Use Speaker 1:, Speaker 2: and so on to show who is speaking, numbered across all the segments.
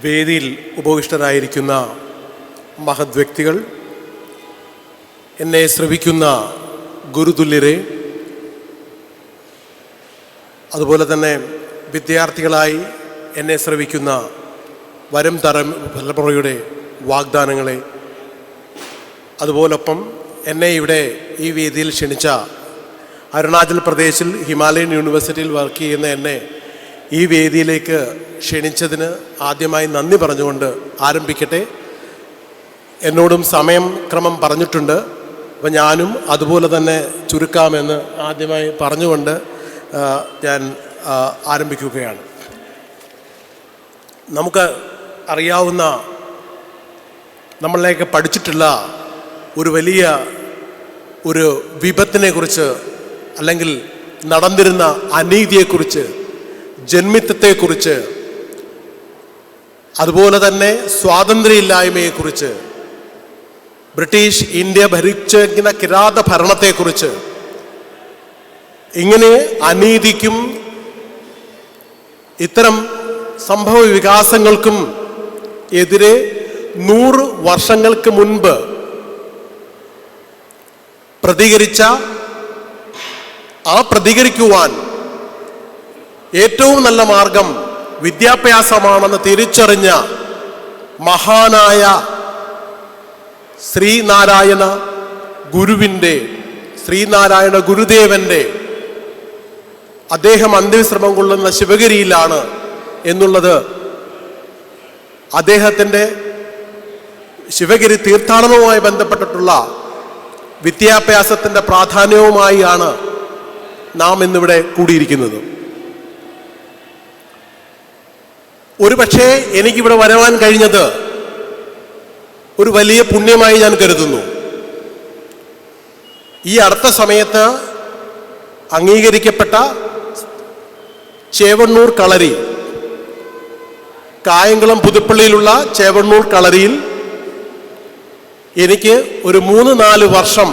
Speaker 1: വേദിയിൽ ഉപവിഷ്ടരായിരിക്കുന്ന മഹത് വ്യക്തികൾ, എന്നെ ശ്രവിക്കുന്ന ഗുരുതുല്യരെ, അതുപോലെ തന്നെ വിദ്യാർത്ഥികളായി എന്നെ ശ്രവിക്കുന്ന വരും തലമുറയുടെ വാഗ്ദാനങ്ങളെ, അതുപോലൊപ്പം എന്നെ ഇവിടെ ഈ വേദിയിൽ ക്ഷണിച്ച അരുണാചൽ പ്രദേശിൽ ഹിമാലയൻ യൂണിവേഴ്സിറ്റിയിൽ വർക്ക് ചെയ്യുന്ന എന്നെ ഈ വേദിയിലേക്ക് ക്ഷണിച്ചതിന് ആദ്യമായി നന്ദി പറഞ്ഞുകൊണ്ട് ആരംഭിക്കട്ടെ. എന്നോടും സമയം ക്രമം പറഞ്ഞിട്ടുണ്ട്, അപ്പോൾ ഞാനും അതുപോലെ തന്നെ ചുരുക്കാമെന്ന് ആദ്യമായി പറഞ്ഞുകൊണ്ട് ഞാൻ ആരംഭിക്കുകയാണ്. നമുക്ക് അറിയാവുന്ന, നമ്മളിലേക്ക് പഠിച്ചിട്ടുള്ള ഒരു വലിയ ഒരു വിപത്തിനെക്കുറിച്ച്, അല്ലെങ്കിൽ നടന്നിരുന്ന അനീതിയെക്കുറിച്ച്, ജന്മിത്വത്തെക്കുറിച്ച്, അതുപോലെ തന്നെ സ്വാതന്ത്ര്യമില്ലായ്മയെക്കുറിച്ച്, ബ്രിട്ടീഷ് ഇന്ത്യ ഭരിച്ചിരിക്കുന്ന കിരാത ഭരണത്തെക്കുറിച്ച്, ഇങ്ങനെ അനീതിക്കും ഇത്തരം സംഭവ വികാസങ്ങൾക്കും എതിരെ 100 വർഷങ്ങൾക്ക് മുൻപ് പ്രതികരിക്കുവാൻ ഏറ്റവും നല്ല മാർഗം വിദ്യാഭ്യാസമാണെന്ന് തിരിച്ചറിഞ്ഞ മഹാനായ ശ്രീനാരായണ ഗുരുദേവന്റെ അദ്ദേഹം അന്ത്യവിശ്രമം കൊള്ളുന്ന ശിവഗിരിയിലാണ് എന്നുള്ളത് അദ്ദേഹത്തിൻ്റെ ശിവഗിരി തീർത്ഥാടനവുമായി ബന്ധപ്പെട്ടിട്ടുള്ള വിദ്യാഭ്യാസത്തിൻ്റെ പ്രാധാന്യവുമായാണ് നാം ഇന്നിവിടെ കൂടിയിരിക്കുന്നത്. ഒരു പക്ഷേ എനിക്കിവിടെ വരുവാൻ കഴിഞ്ഞത് ഒരു വലിയ പുണ്യമായി ഞാൻ കരുതുന്നു. ഈ അടുത്ത സമയത്ത് അംഗീകരിക്കപ്പെട്ട ചേവണ്ണൂർ കളരി, കായംകുളം പുതുപ്പള്ളിയിലുള്ള ചേവണ്ണൂർ കളരിയിൽ എനിക്ക് ഒരു 3-4 വർഷം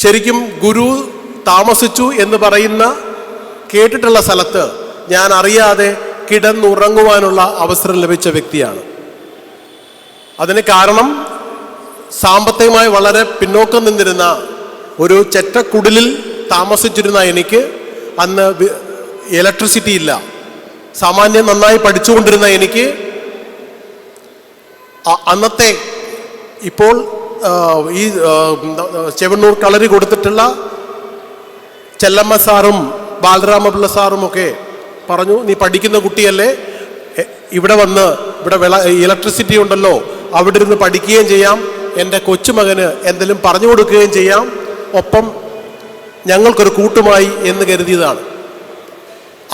Speaker 1: ശരിക്കും ഗുരു താമസിച്ചു എന്ന് പറയുന്ന കേട്ടിട്ടുള്ള സ്ഥലത്ത് ഞാൻ അറിയാതെ കിടന്നുറങ്ങുവാനുള്ള അവസരം ലഭിച്ച വ്യക്തിയാണ്. അതിന് കാരണം സാമ്പത്തികമായി വളരെ പിന്നോക്കം നിന്നിരുന്ന ഒരു ചെറ്റക്കുടിലിൽ താമസിച്ചിരുന്ന എനിക്ക് അന്ന് ഇലക്ട്രിസിറ്റി ഇല്ല. സാമാന്യം നന്നായി പഠിച്ചുകൊണ്ടിരുന്ന എനിക്ക് അന്നത്തെ ഇപ്പോൾ ഈ ചെവണ്ണൂർ കളരി കൊടുത്തിട്ടുള്ള ചെല്ലമ്മ സാറും ബാലരാമപിള്ള സാറും ഒക്കെ പറഞ്ഞു, നീ പഠിക്കുന്ന കുട്ടിയല്ലേ, ഇവിടെ ഇലക്ട്രിസിറ്റി ഉണ്ടല്ലോ, അവിടെ ഇരുന്ന് പഠിക്കുകയും ചെയ്യാം, എൻ്റെ കൊച്ചുമകന് എന്തെങ്കിലും പറഞ്ഞു കൊടുക്കുകയും ചെയ്യാം, ഒപ്പം ഞങ്ങൾക്കൊരു കൂട്ടുമായി എന്ന് കരുതിയതാണ്.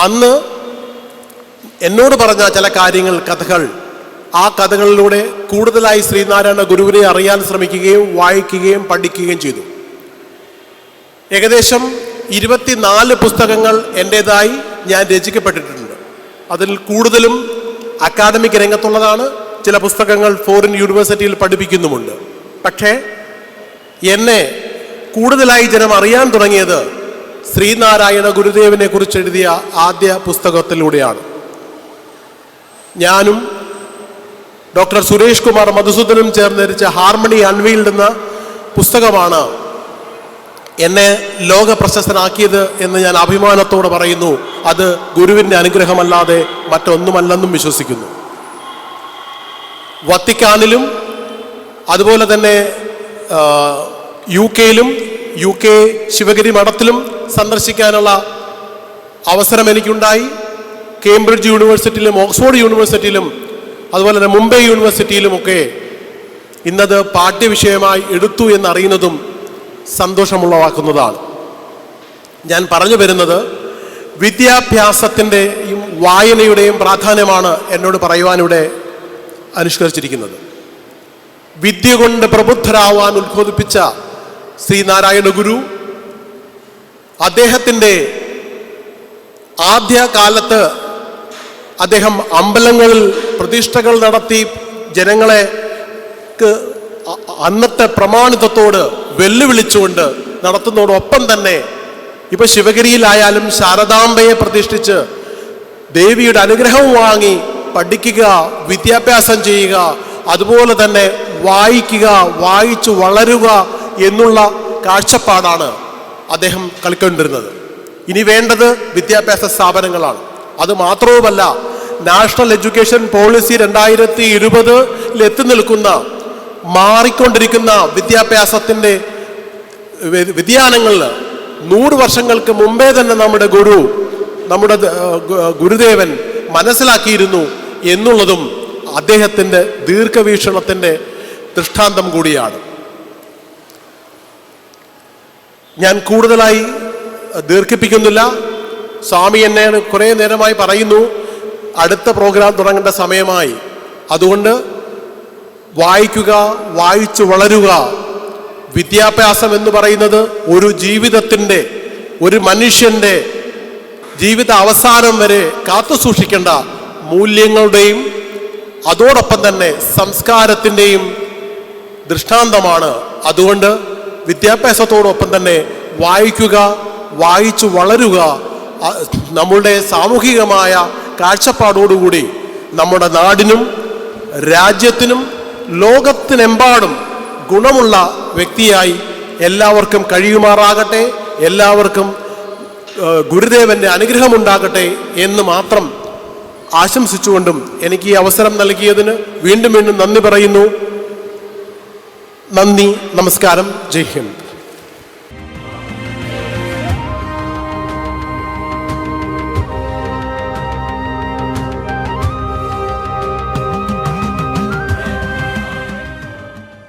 Speaker 1: അന്ന് എന്നോട് പറഞ്ഞ ചില കാര്യങ്ങൾ, കഥകൾ, ആ കഥകളിലൂടെ കൂടുതലായി ശ്രീനാരായണ ഗുരുവിനെ അറിയാൻ ശ്രമിക്കുകയും വായിക്കുകയും പഠിക്കുകയും ചെയ്തു. ഏകദേശം 24 പുസ്തകങ്ങൾ എൻ്റേതായി ഞാൻ രചിക്കപ്പെട്ടിട്ടുണ്ട്. അതിൽ കൂടുതലും അക്കാഡമിക് രംഗത്തുള്ളതാണ്. ചില പുസ്തകങ്ങൾ ഫോറിൻ യൂണിവേഴ്സിറ്റിയിൽ പഠിപ്പിക്കുന്നുമുണ്ട്. പക്ഷേ എന്നെ കൂടുതലായി ജനം അറിയാൻ തുടങ്ങിയത് ശ്രീനാരായണ ഗുരുദേവനെ കുറിച്ച് എഴുതിയ ആദ്യ പുസ്തകത്തിലൂടെയാണ്. ഞാനും ഡോക്ടർ സുരേഷ് കുമാർ മധുസൂദനും ചേർന്ന് രചിച്ച ഹാർമണി അൺവീൽഡ് എന്ന പുസ്തകമാണ് എന്നെ ലോക പ്രശസ്തനാക്കിയത് എന്ന് ഞാൻ അഭിമാനത്തോടെ പറയുന്നു. അത് ഗുരുവിൻ്റെ അനുഗ്രഹമല്ലാതെ മറ്റൊന്നുമല്ലെന്നും വിശ്വസിക്കുന്നു. വത്തിക്കാനിലും അതുപോലെ തന്നെ UK ശിവഗിരി മഠത്തിലും സന്ദർശിക്കാനുള്ള അവസരം എനിക്കുണ്ടായി. കേംബ്രിഡ്ജ് യൂണിവേഴ്സിറ്റിയിലും ഓക്സ്ഫോർഡ് യൂണിവേഴ്സിറ്റിയിലും അതുപോലെ തന്നെ മുംബൈ യൂണിവേഴ്സിറ്റിയിലുമൊക്കെ ഇന്നത് പാഠ്യവിഷയമായി എടുത്തു എന്നറിയുന്നതും സന്തോഷമുള്ളവാക്കുന്നതാണ്. ഞാൻ പറഞ്ഞു വരുന്നത് വിദ്യാഭ്യാസത്തിൻ്റെയും വായനയുടെയും പ്രാധാന്യമാണ് എന്നോട് പറയുവാനിവിടെ അനുഷ്കരിച്ചിരിക്കുന്നത്. വിദ്യ കൊണ്ട് പ്രബുദ്ധരാവാൻ ഉദ്ബോധിപ്പിച്ച ശ്രീനാരായണ ഗുരു അദ്ദേഹത്തിൻ്റെ ആദ്യകാലത്ത് അദ്ദേഹം അമ്പലങ്ങളിൽ പ്രതിഷ്ഠകൾ നടത്തി ജനങ്ങളെ അന്നത്തെ പ്രമാണിത്വത്തോട് വെല്ലുവിളിച്ചുകൊണ്ട് നടത്തുന്നതോടൊപ്പം തന്നെ ഇപ്പോൾ ശിവഗിരിയിലായാലും ശാരദാംബയെ പ്രതിഷ്ഠിച്ച് ദേവിയുടെ അനുഗ്രഹം വാങ്ങി പഠിക്കുക, വിദ്യാഭ്യാസം ചെയ്യുക, അതുപോലെ തന്നെ വായിക്കുക, വായിച്ചു വളരുക എന്നുള്ള കാഴ്ചപ്പാടാണ് അദ്ദേഹം കളിക്കൊണ്ടിരുന്നത്. ഇനി വേണ്ടത് വിദ്യാഭ്യാസ സ്ഥാപനങ്ങളാണ്. അത് മാത്രവുമല്ല, നാഷണൽ എഡ്യൂക്കേഷൻ പോളിസി 2020 എത്തി നിൽക്കുന്ന മാറിക്കൊണ്ടിരിക്കുന്ന വിദ്യാഭ്യാസത്തിൻ്റെ വ്യതിയാനങ്ങളിൽ 100 വർഷങ്ങൾക്ക് മുമ്പേ തന്നെ നമ്മുടെ ഗുരുദേവൻ മനസ്സിലാക്കിയിരുന്നു എന്നുള്ളതും അദ്ദേഹത്തിൻ്റെ ദീർഘവീക്ഷണത്തിൻ്റെ ദൃഷ്ടാന്തം കൂടിയാണ്. ഞാൻ കൂടുതലായി ദീർഘിപ്പിക്കുന്നില്ല. സ്വാമി എന്നെ കുറേ നേരമായി പറയുന്നു അടുത്ത പ്രോഗ്രാം തുടങ്ങേണ്ട സമയമായി. അതുകൊണ്ട് വായിക്കുക, വായിച്ചു വളരുക. വിദ്യാഭ്യാസം എന്ന് പറയുന്നത് ഒരു ജീവിതത്തിൻ്റെ, ഒരു മനുഷ്യൻ്റെ ജീവിത അവസാനം വരെ കാത്തു സൂക്ഷിക്കേണ്ട മൂല്യങ്ങളുടെയും അതോടൊപ്പം തന്നെ സംസ്കാരത്തിൻ്റെയും ദൃഷ്ടാന്തമാണ്. അതുകൊണ്ട് വിദ്യാഭ്യാസത്തോടൊപ്പം തന്നെ വായിക്കുക, വായിച്ചു വളരുക. നമ്മളുടെ സാമൂഹികമായ കാഴ്ചപ്പാടോടുകൂടി നമ്മുടെ നാടിനും രാജ്യത്തിനും ലോകത്തിനെമ്പാടും ഗുണമുള്ള വ്യക്തിയായി എല്ലാവർക്കും കഴിയുമാറാകട്ടെ. എല്ലാവർക്കും ഗുരുദേവൻ്റെ അനുഗ്രഹമുണ്ടാകട്ടെ എന്ന് മാത്രം ആശംസിച്ചുകൊണ്ടും എനിക്ക് ഈ അവസരം നൽകിയതിന് വീണ്ടും വീണ്ടും നന്ദി പറയുന്നു. നന്ദി, നമസ്കാരം, ജയ് ഹിന്ദ്.